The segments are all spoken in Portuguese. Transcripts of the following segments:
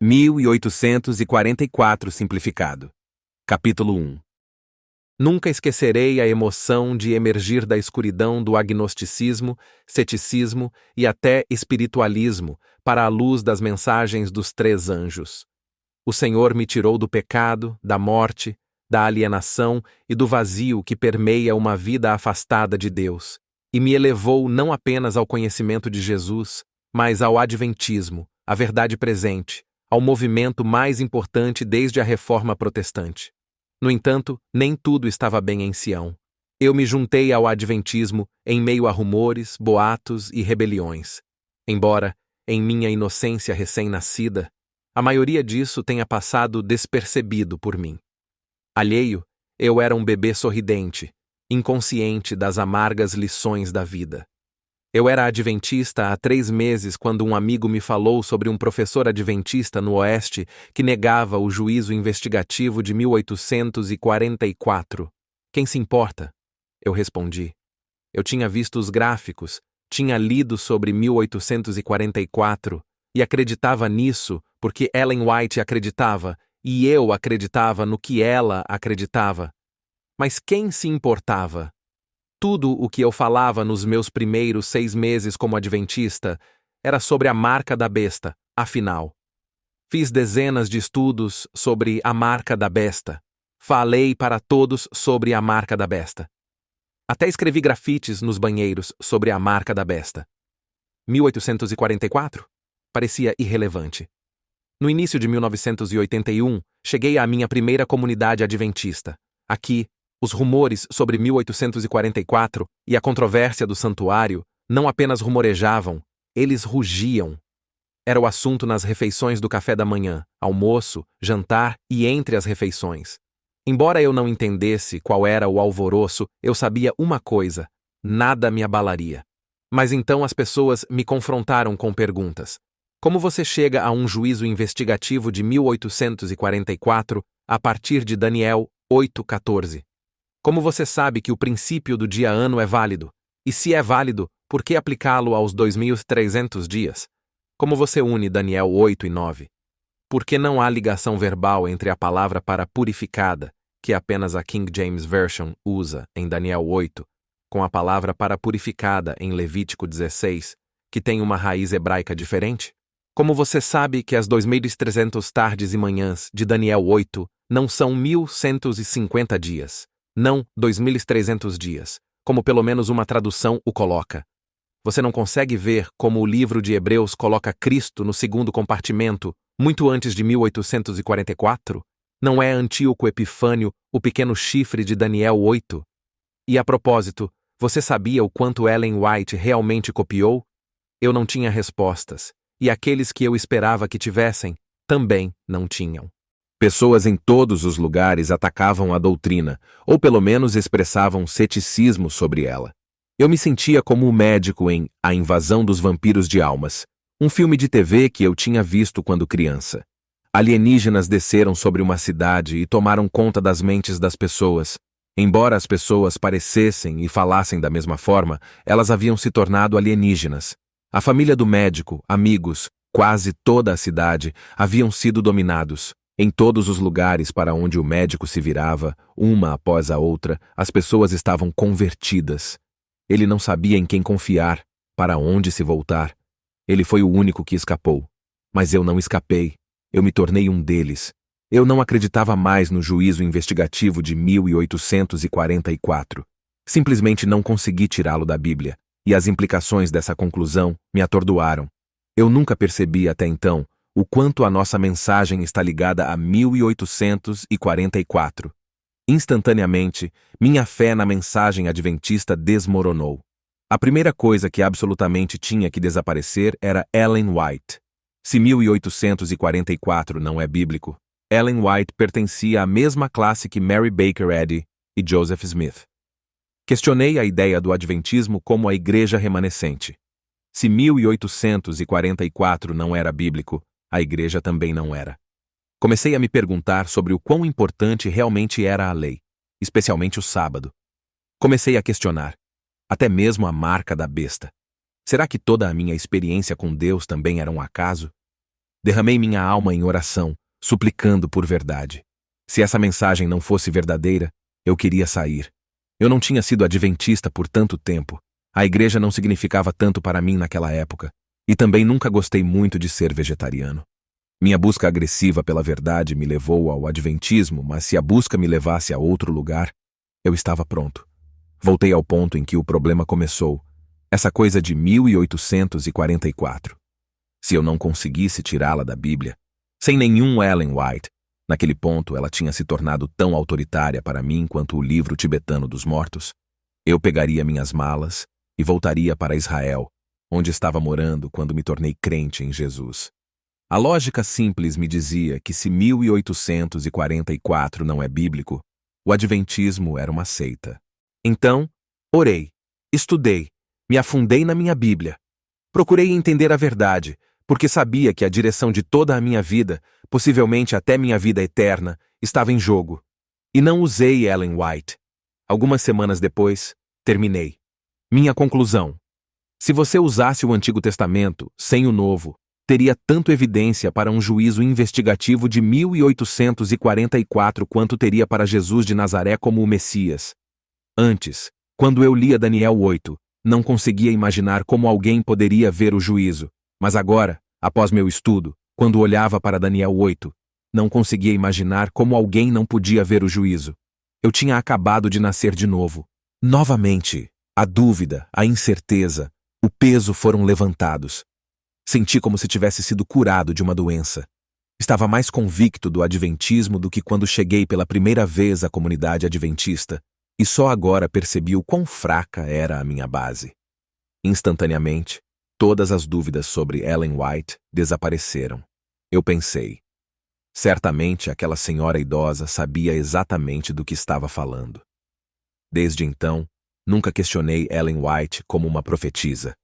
1844 simplificado. Capítulo 1. Nunca esquecerei a emoção de emergir da escuridão do agnosticismo, ceticismo e até espiritualismo para a luz das mensagens dos três anjos. O Senhor me tirou do pecado, da morte, da alienação e do vazio que permeia uma vida afastada de Deus, e me elevou não apenas ao conhecimento de Jesus, mas ao adventismo, à verdade presente, ao movimento mais importante desde a Reforma Protestante. No entanto, nem tudo estava bem em Sião. Eu me juntei ao adventismo em meio a rumores, boatos e rebeliões. Embora, em minha inocência recém-nascida, a maioria disso tenha passado despercebido por mim. Alheio, eu era um bebê sorridente, inconsciente das amargas lições da vida. Eu era adventista há 3 meses quando um amigo me falou sobre um professor adventista no Oeste que negava o juízo investigativo de 1844. Quem se importa? Eu respondi. Eu tinha visto os gráficos, tinha lido sobre 1844 e acreditava nisso porque Ellen White acreditava e eu acreditava no que ela acreditava. Mas quem se importava? Tudo o que eu falava nos meus primeiros 6 meses como adventista era sobre a marca da besta, afinal. Fiz dezenas de estudos sobre a marca da besta. Falei para todos sobre a marca da besta. Até escrevi grafites nos banheiros sobre a marca da besta. 1844? Parecia irrelevante. No início de 1981, cheguei à minha primeira comunidade adventista. Aqui, os rumores sobre 1844 e a controvérsia do santuário não apenas rumorejavam, eles rugiam. Era o assunto nas refeições do café da manhã, almoço, jantar e entre as refeições. Embora eu não entendesse qual era o alvoroço, eu sabia uma coisa: nada me abalaria. Mas então as pessoas me confrontaram com perguntas. Como você chega a um juízo investigativo de 1844 a partir de Daniel 8:14? Como você sabe que o princípio do dia-ano é válido? E se é válido, por que aplicá-lo aos 2.300 dias? Como você une Daniel 8 e 9? Por que não há ligação verbal entre a palavra para purificada, que apenas a King James Version usa em Daniel 8, com a palavra para purificada em Levítico 16, que tem uma raiz hebraica diferente? Como você sabe que as 2.300 tardes e manhãs de Daniel 8 não são 1.150 dias? Não 2.300 dias, como pelo menos uma tradução o coloca. Você não consegue ver como o livro de Hebreus coloca Cristo no segundo compartimento, muito antes de 1844? Não é Antíoco Epifânio o pequeno chifre de Daniel 8? E a propósito, você sabia o quanto Ellen White realmente copiou? Eu não tinha respostas, e aqueles que eu esperava que tivessem, também não tinham. Pessoas em todos os lugares atacavam a doutrina, ou pelo menos expressavam ceticismo sobre ela. Eu me sentia como o médico em A Invasão dos Vampiros de Almas, um filme de TV que eu tinha visto quando criança. Alienígenas desceram sobre uma cidade e tomaram conta das mentes das pessoas. Embora as pessoas parecessem e falassem da mesma forma, elas haviam se tornado alienígenas. A família do médico, amigos, quase toda a cidade, haviam sido dominados. Em todos os lugares para onde o médico se virava, uma após a outra, as pessoas estavam convertidas. Ele não sabia em quem confiar, para onde se voltar. Ele foi o único que escapou. Mas eu não escapei. Eu me tornei um deles. Eu não acreditava mais no juízo investigativo de 1844. Simplesmente não consegui tirá-lo da Bíblia, e as implicações dessa conclusão me atordoaram. Eu nunca percebi até então o quanto a nossa mensagem está ligada a 1844. Instantaneamente, minha fé na mensagem adventista desmoronou. A primeira coisa que absolutamente tinha que desaparecer era Ellen White. Se 1844 não é bíblico, Ellen White pertencia à mesma classe que Mary Baker Eddy e Joseph Smith. Questionei a ideia do adventismo como a igreja remanescente. Se 1844 não era bíblico, a igreja também não era. Comecei a me perguntar sobre o quão importante realmente era a lei, especialmente o sábado. Comecei a questionar, até mesmo a marca da besta. Será que toda a minha experiência com Deus também era um acaso? Derramei minha alma em oração, suplicando por verdade. Se essa mensagem não fosse verdadeira, eu queria sair. Eu não tinha sido adventista por tanto tempo. A igreja não significava tanto para mim naquela época. E também nunca gostei muito de ser vegetariano. Minha busca agressiva pela verdade me levou ao adventismo, mas se a busca me levasse a outro lugar, eu estava pronto. Voltei ao ponto em que o problema começou, essa coisa de 1844. Se eu não conseguisse tirá-la da Bíblia, sem nenhum Ellen White, naquele ponto ela tinha se tornado tão autoritária para mim quanto o livro tibetano dos mortos, eu pegaria minhas malas e voltaria para Israel, onde estava morando quando me tornei crente em Jesus. A lógica simples me dizia que se 1844 não é bíblico, o adventismo era uma seita. Então, orei, estudei, me afundei na minha Bíblia. Procurei entender a verdade, porque sabia que a direção de toda a minha vida, possivelmente até minha vida eterna, estava em jogo. E não usei Ellen White. Algumas semanas depois, terminei. Minha conclusão: se você usasse o Antigo Testamento sem o Novo, teria tanto evidência para um juízo investigativo de 1844 quanto teria para Jesus de Nazaré como o Messias. Antes, quando eu lia Daniel 8, não conseguia imaginar como alguém poderia ver o juízo, mas agora, após meu estudo, quando olhava para Daniel 8, não conseguia imaginar como alguém não podia ver o juízo. Eu tinha acabado de nascer de novo. Novamente, a dúvida, a incerteza, o peso foram levantados. Senti como se tivesse sido curado de uma doença. Estava mais convicto do adventismo do que quando cheguei pela primeira vez à comunidade adventista, e só agora percebi o quão fraca era a minha base. Instantaneamente, todas as dúvidas sobre Ellen White desapareceram. Eu pensei, certamente aquela senhora idosa sabia exatamente do que estava falando. Desde então, nunca questionei Ellen White como uma profetisa.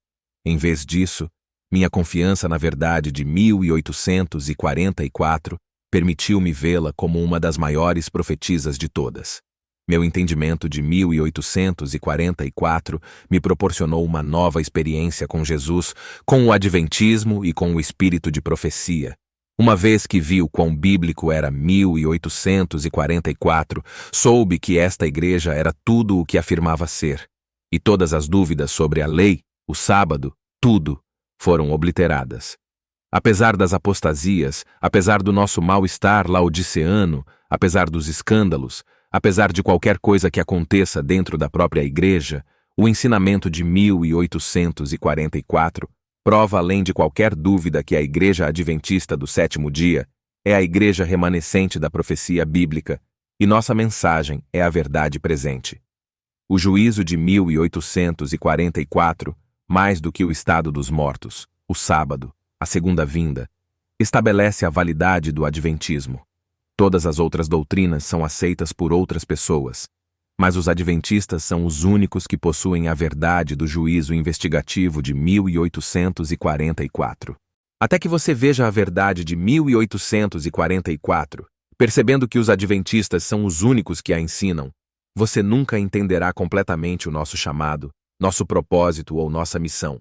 Em vez disso, minha confiança na verdade de 1844 permitiu-me vê-la como uma das maiores profetisas de todas. Meu entendimento de 1844 me proporcionou uma nova experiência com Jesus, com o adventismo e com o espírito de profecia. Uma vez que vi o quão bíblico era 1844, soube que esta igreja era tudo o que afirmava ser. E todas as dúvidas sobre a lei, o sábado, tudo, foram obliteradas. Apesar das apostasias, apesar do nosso mal-estar laodiceano, apesar dos escândalos, apesar de qualquer coisa que aconteça dentro da própria igreja, o ensinamento de 1844 prova além de qualquer dúvida que a Igreja Adventista do Sétimo Dia é a igreja remanescente da profecia bíblica e nossa mensagem é a verdade presente. O juízo de 1844, mais do que o estado dos mortos, o sábado, a segunda vinda, estabelece a validade do adventismo. Todas as outras doutrinas são aceitas por outras pessoas, mas os adventistas são os únicos que possuem a verdade do juízo investigativo de 1844. Até que você veja a verdade de 1844, percebendo que os adventistas são os únicos que a ensinam, você nunca entenderá completamente o nosso chamado, nosso propósito ou nossa missão.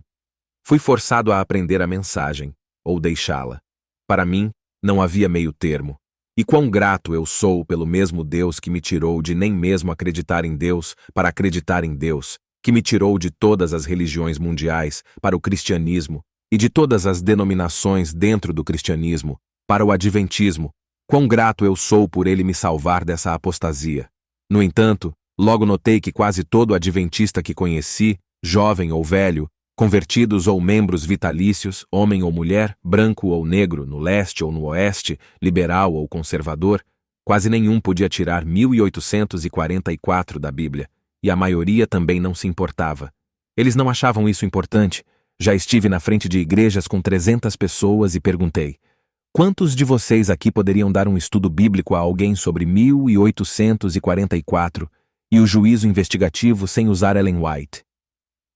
Fui forçado a aprender a mensagem, ou deixá-la. Para mim, não havia meio termo. E quão grato eu sou pelo mesmo Deus que me tirou de nem mesmo acreditar em Deus para acreditar em Deus, que me tirou de todas as religiões mundiais para o cristianismo e de todas as denominações dentro do cristianismo para o adventismo. Quão grato eu sou por ele me salvar dessa apostasia. No entanto, logo notei que quase todo adventista que conheci, jovem ou velho, convertidos ou membros vitalícios, homem ou mulher, branco ou negro, no leste ou no oeste, liberal ou conservador, quase nenhum podia tirar 1844 da Bíblia, e a maioria também não se importava. Eles não achavam isso importante. Já estive na frente de igrejas com 300 pessoas e perguntei: quantos de vocês aqui poderiam dar um estudo bíblico a alguém sobre 1844 e o juízo investigativo sem usar Ellen White?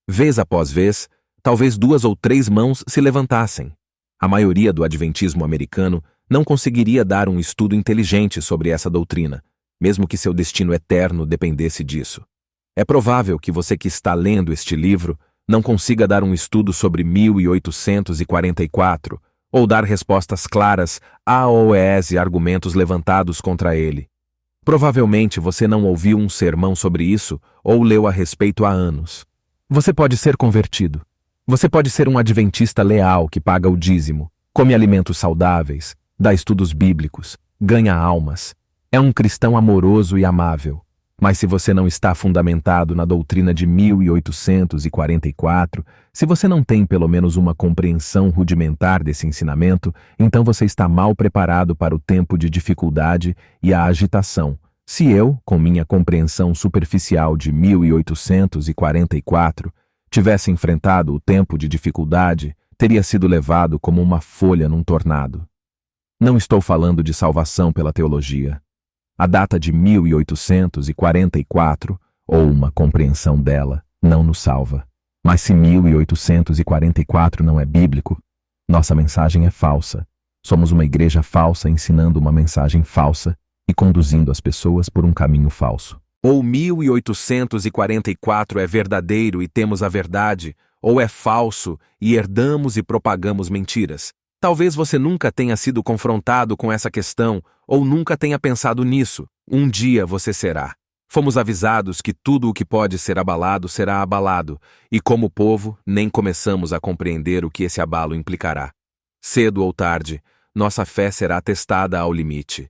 Vez após vez, talvez 2 ou 3 mãos se levantassem. A maioria do adventismo americano não conseguiria dar um estudo inteligente sobre essa doutrina, mesmo que seu destino eterno dependesse disso. É provável que você que está lendo este livro não consiga dar um estudo sobre 1844 ou dar respostas claras a ou e argumentos levantados contra ele. Provavelmente você não ouviu um sermão sobre isso ou leu a respeito há anos. Você pode ser convertido. Você pode ser um adventista leal que paga o dízimo, come alimentos saudáveis, dá estudos bíblicos, ganha almas. É um cristão amoroso e amável. Mas se você não está fundamentado na doutrina de 1844, se você não tem pelo menos uma compreensão rudimentar desse ensinamento, então você está mal preparado para o tempo de dificuldade e a agitação. Se eu, com minha compreensão superficial de 1844, tivesse enfrentado o tempo de dificuldade, teria sido levado como uma folha num tornado. Não estou falando de salvação pela teologia. A data de 1844, ou uma compreensão dela, não nos salva. Mas se 1844 não é bíblico, nossa mensagem é falsa. Somos uma igreja falsa ensinando uma mensagem falsa e conduzindo as pessoas por um caminho falso. Ou 1844 é verdadeiro e temos a verdade, ou é falso e herdamos e propagamos mentiras. Talvez você nunca tenha sido confrontado com essa questão ou nunca tenha pensado nisso. Um dia você será. Fomos avisados que tudo o que pode ser abalado será abalado, e como povo, nem começamos a compreender o que esse abalo implicará. Cedo ou tarde, nossa fé será testada ao limite.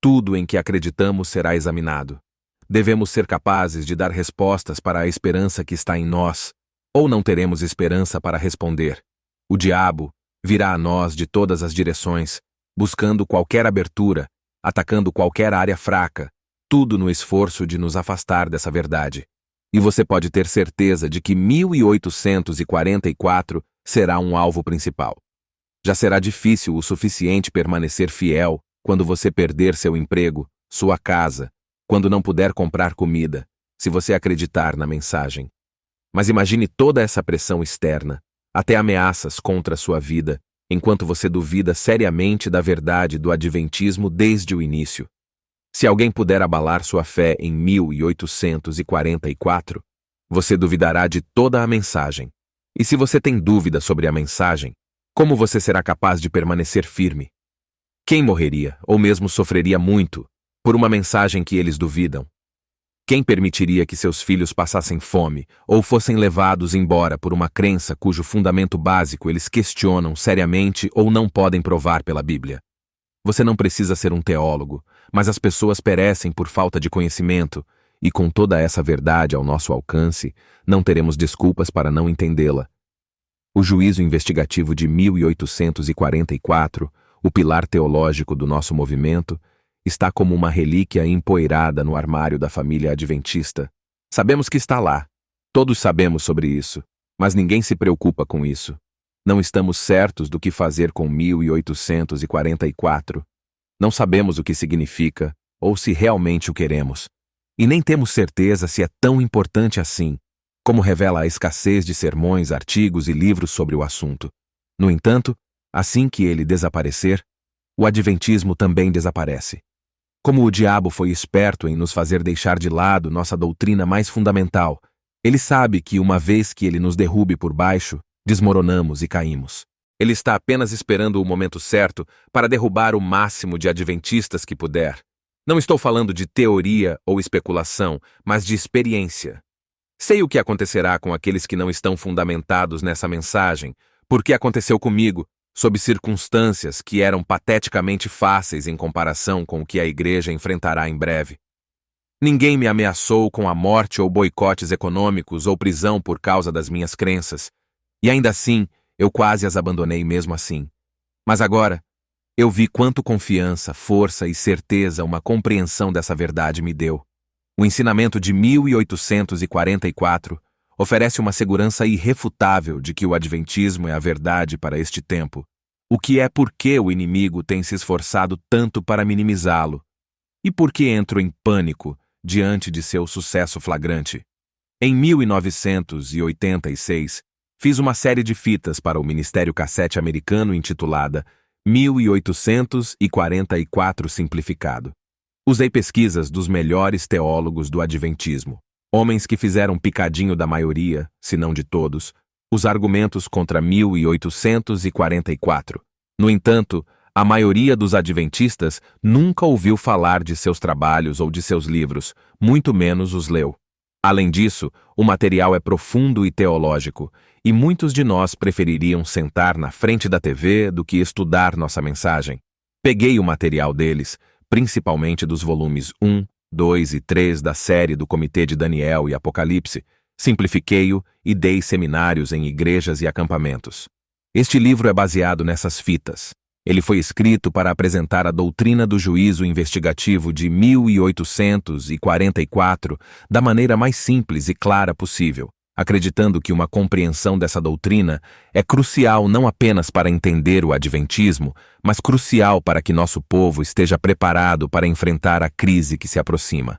Tudo em que acreditamos será examinado. Devemos ser capazes de dar respostas para a esperança que está em nós, ou não teremos esperança para responder. O diabo virá a nós de todas as direções, buscando qualquer abertura, atacando qualquer área fraca, tudo no esforço de nos afastar dessa verdade. E você pode ter certeza de que 1844 será um alvo principal. Já será difícil o suficiente permanecer fiel quando você perder seu emprego, sua casa, quando não puder comprar comida, se você acreditar na mensagem. Mas imagine toda essa pressão externa, até ameaças contra a sua vida, enquanto você duvida seriamente da verdade do adventismo desde o início. Se alguém puder abalar sua fé em 1844, você duvidará de toda a mensagem. E se você tem dúvida sobre a mensagem, como você será capaz de permanecer firme? Quem morreria, ou mesmo sofreria muito, por uma mensagem que eles duvidam? Quem permitiria que seus filhos passassem fome ou fossem levados embora por uma crença cujo fundamento básico eles questionam seriamente ou não podem provar pela Bíblia? Você não precisa ser um teólogo, mas as pessoas perecem por falta de conhecimento, e com toda essa verdade ao nosso alcance, não teremos desculpas para não entendê-la. O juízo investigativo de 1844, o pilar teológico do nosso movimento, está como uma relíquia empoeirada no armário da família adventista. Sabemos que está lá. Todos sabemos sobre isso, mas ninguém se preocupa com isso. Não estamos certos do que fazer com 1844. Não sabemos o que significa ou se realmente o queremos. E nem temos certeza se é tão importante assim, como revela a escassez de sermões, artigos e livros sobre o assunto. No entanto, assim que ele desaparecer, o adventismo também desaparece. Como o diabo foi esperto em nos fazer deixar de lado nossa doutrina mais fundamental, ele sabe que uma vez que ele nos derrube por baixo, desmoronamos e caímos. Ele está apenas esperando o momento certo para derrubar o máximo de adventistas que puder. Não estou falando de teoria ou especulação, mas de experiência. Sei o que acontecerá com aqueles que não estão fundamentados nessa mensagem, porque aconteceu comigo, sob circunstâncias que eram pateticamente fáceis em comparação com o que a igreja enfrentará em breve. Ninguém me ameaçou com a morte ou boicotes econômicos ou prisão por causa das minhas crenças, e ainda assim, eu quase as abandonei mesmo assim. Mas agora, eu vi quanto confiança, força e certeza uma compreensão dessa verdade me deu. O ensinamento de 1844 oferece uma segurança irrefutável de que o adventismo é a verdade para este tempo, o que é porque o inimigo tem se esforçado tanto para minimizá-lo, e porque entro em pânico diante de seu sucesso flagrante. Em 1986, fiz uma série de fitas para o Ministério Cassete americano intitulada 1844 Simplificado. Usei pesquisas dos melhores teólogos do adventismo, homens que fizeram picadinho da maioria, se não de todos, os argumentos contra 1844. No entanto, a maioria dos adventistas nunca ouviu falar de seus trabalhos ou de seus livros, muito menos os leu. Além disso, o material é profundo e teológico, e muitos de nós prefeririam sentar na frente da TV do que estudar nossa mensagem. Peguei o material deles, principalmente dos volumes 1, 2 e 3 da série do Comitê de Daniel e Apocalipse, simplifiquei-o e dei seminários em igrejas e acampamentos. Este livro é baseado nessas fitas. Ele foi escrito para apresentar a doutrina do juízo investigativo de 1844 da maneira mais simples e clara possível, acreditando que uma compreensão dessa doutrina é crucial não apenas para entender o adventismo, mas crucial para que nosso povo esteja preparado para enfrentar a crise que se aproxima.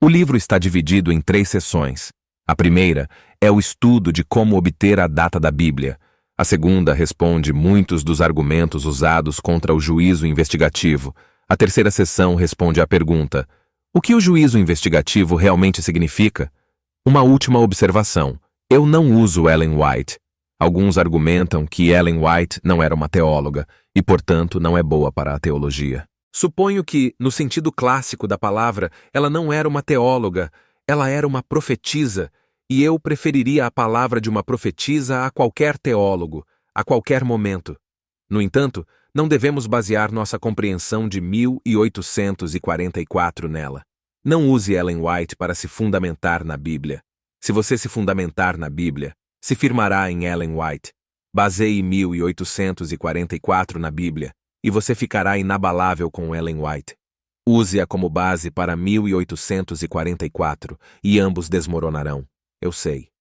O livro está dividido em 3 seções. A primeira é o estudo de como obter a data da Bíblia. A segunda responde muitos dos argumentos usados contra o juízo investigativo. A terceira seção responde à pergunta: o que o juízo investigativo realmente significa? Uma última observação: eu não uso Ellen White. Alguns argumentam que Ellen White não era uma teóloga e, portanto, não é boa para a teologia. Suponho que, no sentido clássico da palavra, ela não era uma teóloga, ela era uma profetisa, e eu preferiria a palavra de uma profetisa a qualquer teólogo, a qualquer momento. No entanto, não devemos basear nossa compreensão de 1844 nela. Não use Ellen White para se fundamentar na Bíblia. Se você se fundamentar na Bíblia, se firmará em Ellen White. Baseie 1844 na Bíblia, e você ficará inabalável com Ellen White. Use-a como base para 1844, e ambos desmoronarão. Eu sei.